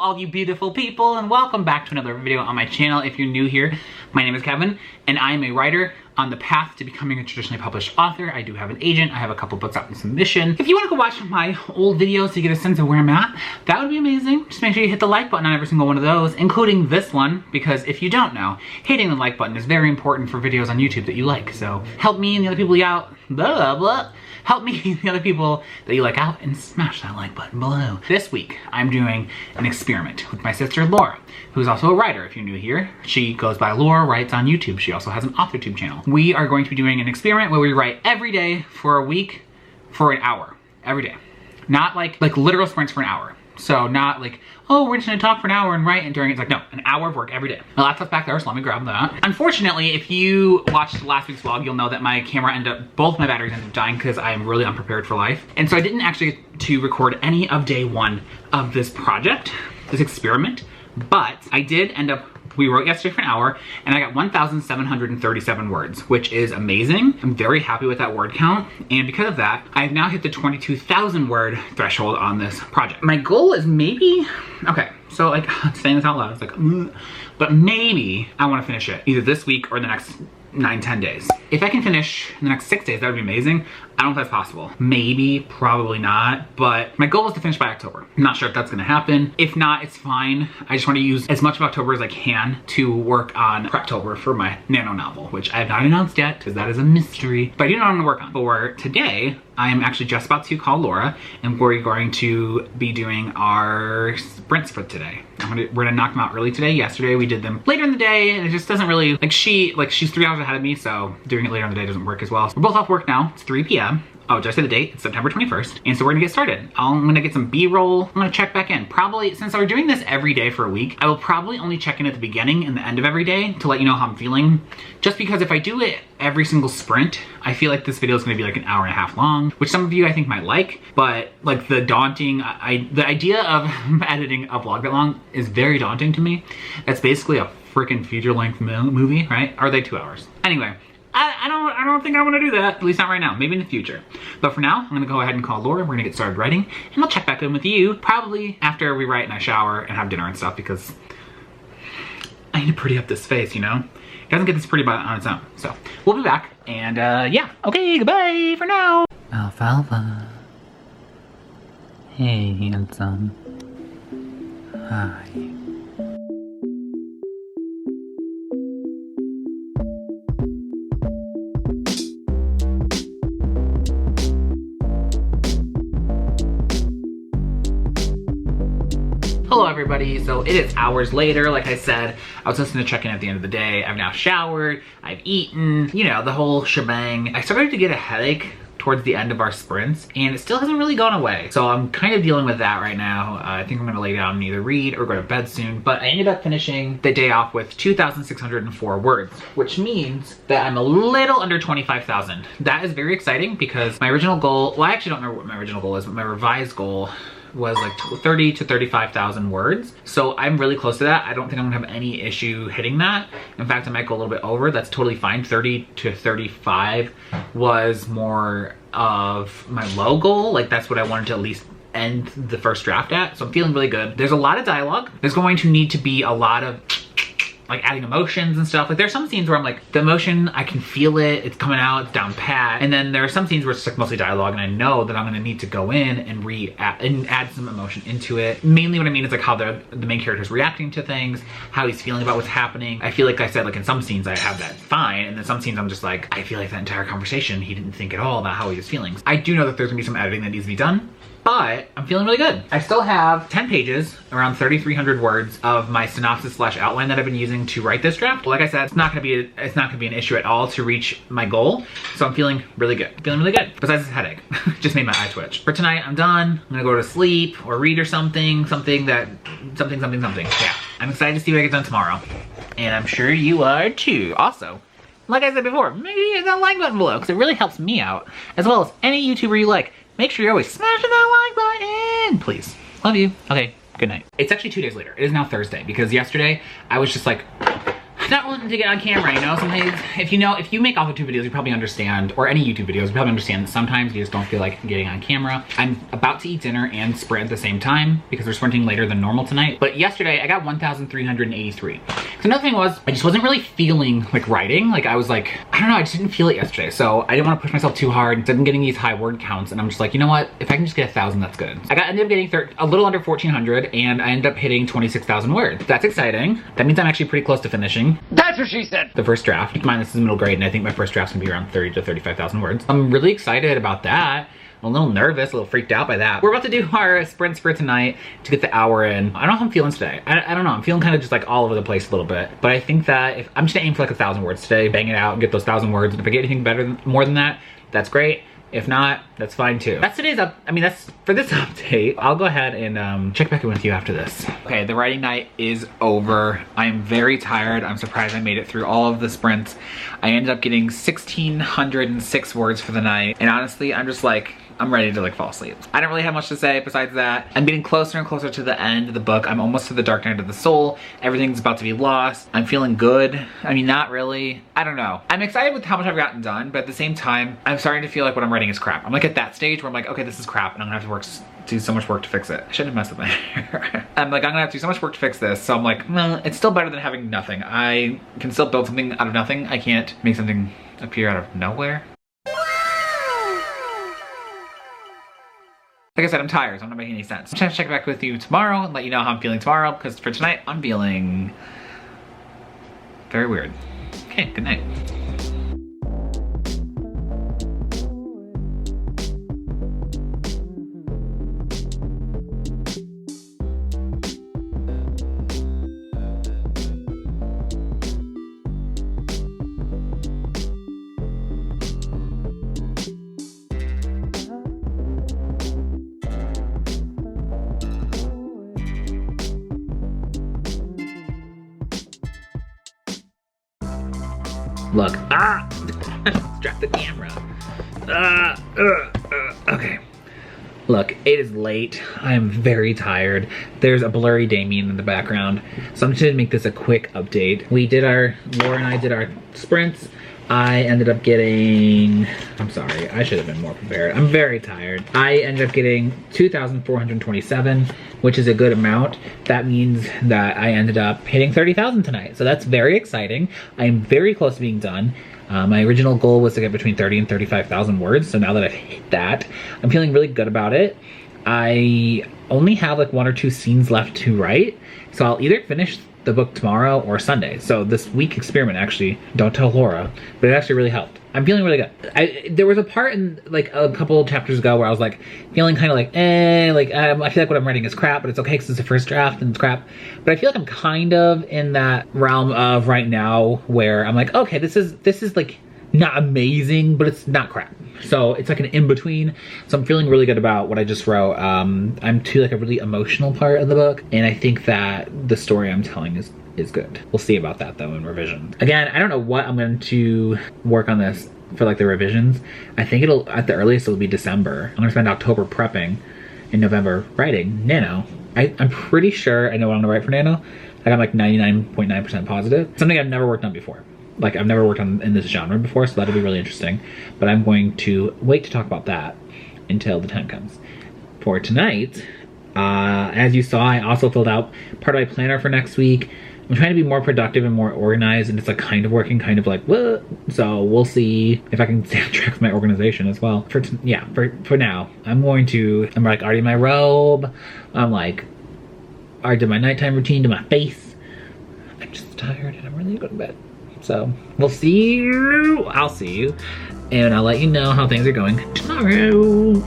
all you beautiful people, and welcome back to another video on my channel. If you're new here, my name is Kevin, and I am a writer on the path to becoming a traditionally published author. I do have an agent. I have a couple books out in submission. If you want to go watch my old videos to get a sense of where I'm at, that would be amazing. Just make sure you hit the like button on every single one of those, including this one, because if you don't know, hitting the like button is very important for videos on YouTube that you like. So help me and the other people you out, blah, blah, blah. Help me and the other people that you like out and smash that like button below. This week, I'm doing an experiment with my sister, Laura, who's also a writer. If you're new here, she goes by Laura Writes on YouTube. She also has an AuthorTube channel. We are going to be doing an experiment where we write every day for a week for an hour, every day. Not like literal sprints for an hour. So not like, oh, we're just gonna talk for an hour and write, and during it's like, no, an hour of work every day. My laptop's back there, so let me grab that. Unfortunately, if you watched last week's vlog, you'll know that my camera both my batteries ended up dying because I am really unprepared for life. And so I didn't actually get to record any of day one of this project, this experiment, but I did end up, we wrote yesterday for an hour, and I got 1,737 words, which is amazing. I'm very happy with that word count, and because of that, I've now hit the 22,000 word threshold on this project. My goal is maybe, okay, so like saying this out loud, it's like, but maybe I want to finish it either this week or the next 9-10 days. If I can finish in the next 6 days, that would be amazing. I don't know if that's possible. Maybe, probably not, but my goal is to finish by October. I'm not sure if that's gonna happen. If not, it's fine. I just wanna use as much of October as I can to work on Preptober for my nano novel, which I have not announced yet, because that is a mystery, but I do know what I'm gonna work on. For today, I am actually just about to call Laura, and we're going to be doing our sprints for today. We're gonna knock them out early today. Yesterday, we did them later in the day, and it just doesn't really, she's 3 hours ahead of me, so doing it later in the day doesn't work as well. So we're both off work now. It's 3 p.m. Oh, did I say the date? It's September 21st. And so we're gonna get started. I'm gonna get some B-roll. I'm gonna check back in. Probably, since we're doing this every day for a week, I will probably only check in at the beginning and the end of every day to let you know how I'm feeling. Just because if I do it every single sprint, I feel like this video is gonna be like an hour and a half long, which some of you I think might like, but like the daunting, the idea of editing a vlog that long is very daunting to me. That's basically a freaking feature-length movie, right? Are they 2 hours? Anyway. I don't think I want to do that, at least not right now, maybe in the future. But for now, I'm gonna go ahead and call Laura, we're gonna get started writing, and I'll check back in with you probably after we write and I shower and have dinner and stuff, because I need to pretty up this face, you know? It doesn't get this pretty on its own. So, we'll be back, and yeah. Okay, goodbye for now. Alfalfa. Hey, handsome. Hi. Hello everybody, so it is hours later. Like I said, I was listening to check in at the end of the day. I've now showered, I've eaten, you know, the whole shebang. I started to get a headache towards the end of our sprints, and it still hasn't really gone away. So I'm kind of dealing with that right now. I think I'm gonna lay down and either read or go to bed soon, but I ended up finishing the day off with 2,604 words, which means that I'm a little under 25,000. That is very exciting because my original goal, well, I actually don't remember what my original goal is, but my revised goal was like 30 to 35,000 words. So I'm really close to that. I don't think I'm gonna have any issue hitting that. In fact, I might go a little bit over. That's totally fine. 30 to 35 was more of my low goal. Like that's what I wanted to at least end the first draft at. So I'm feeling really good. There's a lot of dialogue. There's going to need to be a lot of like adding emotions and stuff. Like there's some scenes where I'm like, the emotion, I can feel it, it's coming out, it's down pat. And then there are some scenes where it's like mostly dialogue, and I know that I'm gonna need to go in and add some emotion into it. Mainly what I mean is like how the main character's reacting to things, how he's feeling about what's happening. I feel like I said, like in some scenes I have that fine, and then some scenes I'm just like, I feel like that entire conversation, he didn't think at all about how he was feeling. I do know that there's gonna be some editing that needs to be done, but I'm feeling really good. I still have 10 pages, around 3,300 words of my synopsis / outline that I've been using to write this draft. Like I said, it's not gonna be an issue at all to reach my goal. So I'm feeling really good. Feeling really good. Besides this headache, just made my eye twitch. For tonight, I'm done. I'm gonna go to sleep or read or something. Something. Yeah, I'm excited to see what I get done tomorrow, and I'm sure you are too. Also, like I said before, maybe hit that like button below because it really helps me out, as well as any YouTuber you like. Make sure you're always smashing that like button, please. Love you. Okay, good night. It's actually 2 days later. It is now Thursday because yesterday I was just like, not willing to get on camera, you know? Sometimes, if you make AuthorTube videos, you probably understand, or any YouTube videos, you probably understand that sometimes you just don't feel like getting on camera. I'm about to eat dinner and sprint at the same time because we're sprinting later than normal tonight. But yesterday, I got 1,383. So another thing was, I just wasn't really feeling like writing. Like, I was like, I don't know, I just didn't feel it yesterday. So I didn't want to push myself too hard. Instead of getting these high word counts, and I'm just like, you know what? If I can just get 1,000, that's good. Ended up getting a little under 1,400, and I ended up hitting 26,000 words. That's exciting. That means I'm actually pretty close to finishing. That's what she said. The first draft. Keep in mind, this is middle grade, and I think my first draft's gonna be around 30 to 35,000 words. I'm really excited about that. I'm a little nervous, a little freaked out by that. We're about to do our sprints for tonight to get the hour in. I don't know how I'm feeling today. I don't know. I'm feeling kind of just like all over the place a little bit. But I think that if I'm just gonna aim for like 1,000 words today, bang it out, get those 1,000 words. And if I get anything more than that, that's great. If not, that's fine too. That's today's that's for this update. I'll go ahead and check back in with you after this. Okay, the writing night is over. I am very tired. I'm surprised I made it through all of the sprints. I ended up getting 1,606 words for the night. And honestly, I'm just like, I'm ready to like fall asleep. I don't really have much to say besides that. I'm getting closer and closer to the end of the book. I'm almost to the dark night of the soul. Everything's about to be lost. I'm feeling good. I mean, not really. I don't know. I'm excited with how much I've gotten done, but at the same time, I'm starting to feel like what I'm writing is crap. I'm like at that stage where I'm like, okay, this is crap, and I'm gonna have to do so much work to fix it. I shouldn't have messed with my hair. I'm like, I'm gonna have to do so much work to fix this. So I'm like, well, it's still better than having nothing. I can still build something out of nothing. I can't make something appear out of nowhere. Like I said, I'm tired, so I'm not making any sense. I'm trying to check back with you tomorrow and let you know how I'm feeling tomorrow, because for tonight, I'm feeling very weird. Okay, good night. Look, distract the camera. Okay. Look, it is late. I am very tired. There's a blurry Damien in the background. So I'm just gonna make this a quick update. Laura and I did our sprints. I ended up getting, I'm sorry, I should have been more prepared. I'm very tired. I ended up getting 2,427, which is a good amount. That means that I ended up hitting 30,000 tonight. So that's very exciting. I am very close to being done. My original goal was to get between 30 and 35,000 words. So now that I've hit that, I'm feeling really good about it. I only have like 1 or 2 scenes left to write. So I'll either finish the book tomorrow or Sunday. So this week experiment, actually, don't tell Laura, but it actually really helped. I'm feeling really good. There was a part in like a couple of chapters ago where I was like feeling kind of like, I feel like what I'm writing is crap, but it's okay because it's the first draft and it's crap. But I feel like I'm kind of in that realm of right now where I'm like, okay, this is like not amazing, but it's not crap. So it's like an in-between. So I'm feeling really good about what I just wrote. I'm to like a really emotional part of the book, and I think that the story I'm telling is good. We'll see about that though in revisions. Again, I don't know what I'm going to work on this for like the revisions. I think it'll, at the earliest, it'll be December. I'm gonna spend October prepping and November writing Nano. I'm pretty sure I know what I'm gonna write for Nano. Like I'm like 99.9% positive. Something I've never worked on before. Like I've never worked on in this genre before, so that'll be really interesting. But I'm going to wait to talk about that until the time comes. For tonight, as you saw, I also filled out part of my planner for next week. I'm trying to be more productive and more organized, and it's like kind of working, kind of like, what? So we'll see if I can stay on track with my organization as well. For now, I'm like already in my robe. I'm like, I already did my nighttime routine to my face. I'm just tired and I'm ready to go to bed. So we'll see you. I'll see you, and I'll let you know how things are going tomorrow.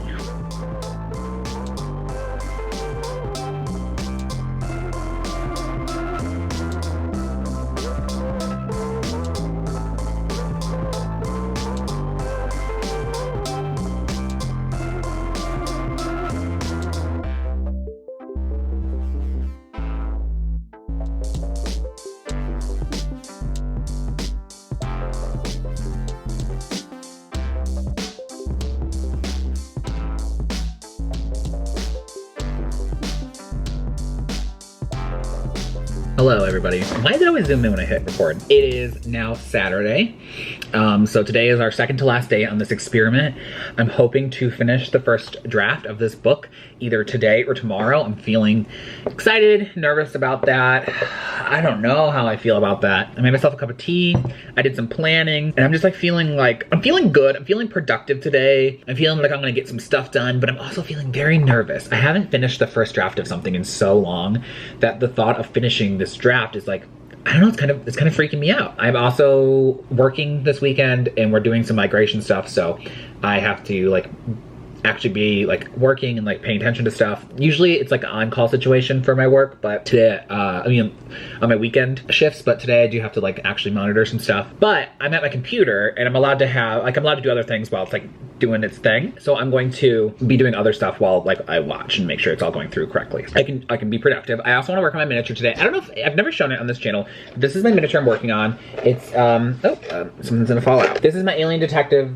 Hello everybody. Why does it always zoom in when I hit record? It is now Saturday. So today is our second to last day on this experiment. I'm hoping to finish the first draft of this book either today or tomorrow. I'm feeling excited, nervous about that. I don't know how I feel about that. I made myself a cup of tea. I did some planning and I'm just like feeling good. I'm feeling productive today. I'm feeling like I'm gonna get some stuff done, but I'm also feeling very nervous. I haven't finished the first draft of something in so long that the thought of finishing this draft is like, I don't know, it's kind of freaking me out. I'm also working this weekend and we're doing some migration stuff, so I have to like actually be like working and like paying attention to stuff. Usually it's like an on-call situation for my work, but today, on my weekend shifts, but today I do have to like actually monitor some stuff. But I'm at my computer and I'm allowed to do other things while it's like doing its thing. So I'm going to be doing other stuff while like I watch and make sure it's all going through correctly. I can be productive. I also want to work on my miniature today. I don't know if I've never shown it on this channel. This is my miniature I'm working on. It's something's gonna fall out. This is my alien detective,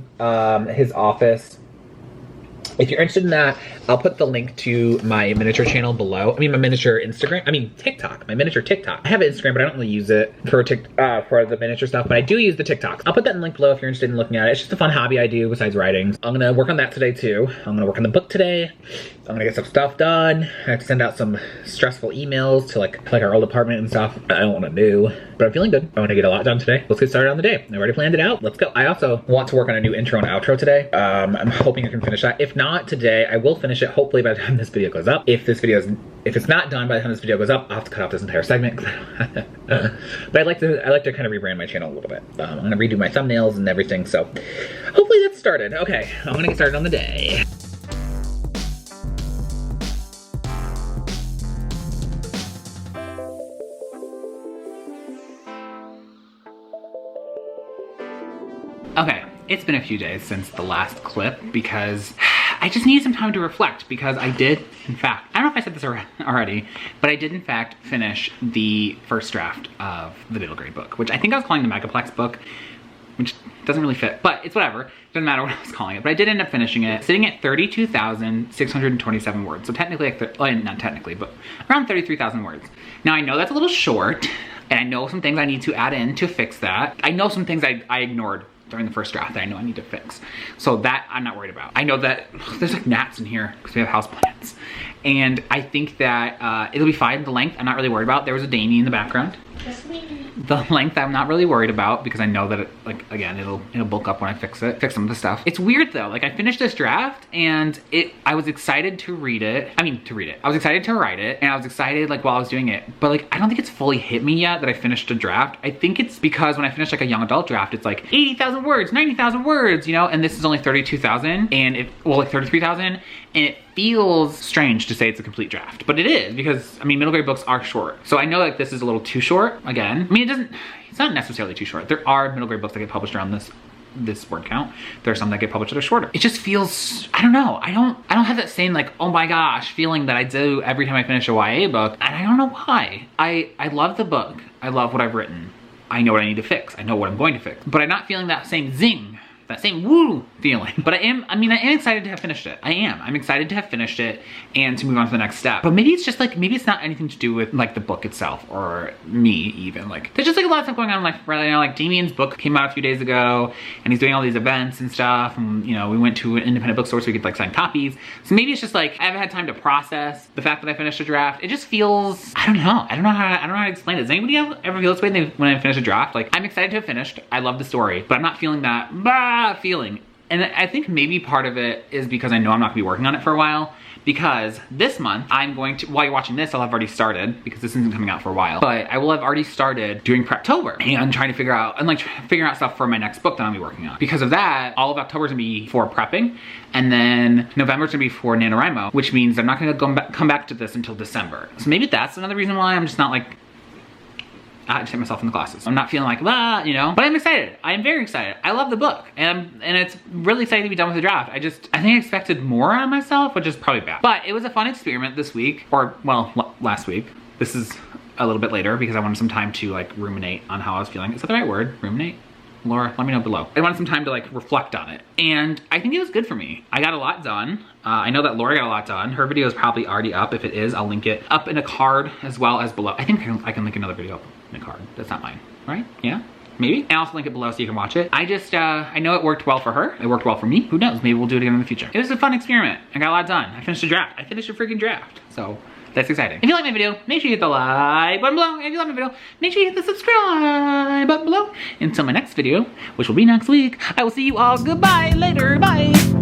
his office. If you're interested in that, I'll put the link to my miniature channel below. My miniature TikTok, my miniature TikTok. I have an Instagram, but I don't really use it for the miniature stuff, but I do use the TikToks. I'll put that in the link below if you're interested in looking at it. It's just a fun hobby I do besides writing. I'm gonna work on that today too. I'm gonna work on the book today. I'm gonna get some stuff done. I have to send out some stressful emails to like our old apartment and stuff I don't wanna do, but I'm feeling good. I wanna get a lot done today. Let's get started on the day. I already planned it out. Let's go. I also want to work on a new intro and outro today. I'm hoping I can finish that. If not today, I will finish it hopefully by the time this video goes up. If it's not done by the time this video goes up, I'll have to cut off this entire segment. But I like to kind of rebrand my channel a little bit. I'm gonna redo my thumbnails and everything, so hopefully that's started. Okay, I'm gonna get started on the day. Okay, it's been a few days since the last clip because I just needed some time to reflect because I did, in fact, I don't know if I said this already, but I did in fact finish the first draft of the middle grade book, which I think I was calling the Megaplex book, which doesn't really fit, but it's whatever. Doesn't matter what I was calling it, but I did end up finishing it, sitting at 32,627 words. So technically, not technically, but around 33,000 words. Now I know that's a little short, and I know some things I need to add in to fix that. I know some things I ignored during the first draft that I know I need to fix. So that I'm not worried about. I know that there's like gnats in here because we have houseplants. And I think that it'll be fine. The length I'm not really worried about. There was a Damien in the background. The length I'm not really worried about because I know that it'll bulk up when I fix some of the stuff. It's weird though, like I finished this draft and I was excited to read it. I was excited to write it and I was excited like while I was doing it, but like I don't think it's fully hit me yet that I finished a draft. I think it's because when I finish like a young adult draft, it's like 80,000 words, 90,000 words, you know, and this is only 32,000 and like 33,000, and it feels strange to say it's a complete draft, but it is because middle grade books are short. So I know like this is a little too short again. It's not necessarily too short. There are middle grade books that get published around this word count. There are some that get published that are shorter. It just feels, I don't know. I don't have that same like, oh my gosh, feeling that I do every time I finish a YA book. And I don't know why. I love the book. I love what I've written. I know what I need to fix. I know what I'm going to fix. But I'm not feeling that same zing, that same woo feeling. But I am excited to have finished it. I'm excited to have finished it and to move on to the next step. But maybe it's just like, maybe it's not anything to do with like the book itself or me even. Like there's just like a lot of stuff going on in life right now. Like Damian's book came out a few days ago and he's doing all these events and stuff. And you know, we went to an independent bookstore so we could like sign copies. So maybe it's just like, I haven't had time to process the fact that I finished a draft. It just feels, I don't know how to explain it. Does anybody ever feel this way when I finish a draft? Like I'm excited to have finished. I love the story, but I'm not feeling that feeling. And I think maybe part of it is because I know I'm not gonna be working on it for a while, because this month I'm going to, while you're watching this, I'll have already started, because this isn't coming out for a while, but I will have already started doing Preptober and trying to figure out stuff for my next book that I'll be working on. Because of that, all of October's gonna be for prepping, and then November's gonna be for NaNoWriMo, which means I'm not gonna come back to this until December. So maybe that's another reason why I'm just not like, I just hit myself in the glasses. I'm not feeling like, you know, but I'm excited. I am very excited. I love the book and it's really exciting to be done with the draft. I think I expected more out of myself, which is probably bad. But it was a fun experiment this week, or well, last week. This is a little bit later because I wanted some time to like ruminate on how I was feeling. Is that the right word? Ruminate? Laura, let me know below. I wanted some time to like reflect on it. And I think it was good for me. I got a lot done. I know that Laura got a lot done. Her video is probably already up. If it is, I'll link it up in a card as well as below. I think I can link another video up in a card. That's not mine, right? Yeah? Maybe. And I'll also link it below so you can watch it. I know it worked well for her. It worked well for me. Who knows? Maybe we'll do it again in the future. It was a fun experiment. I got a lot done. I finished a draft. I finished a freaking draft. So that's exciting. If you like my video, make sure you hit the like button below. If you like my video, make sure you hit the subscribe button below. Until my next video, which will be next week, I will see you all. Goodbye. Later. Bye.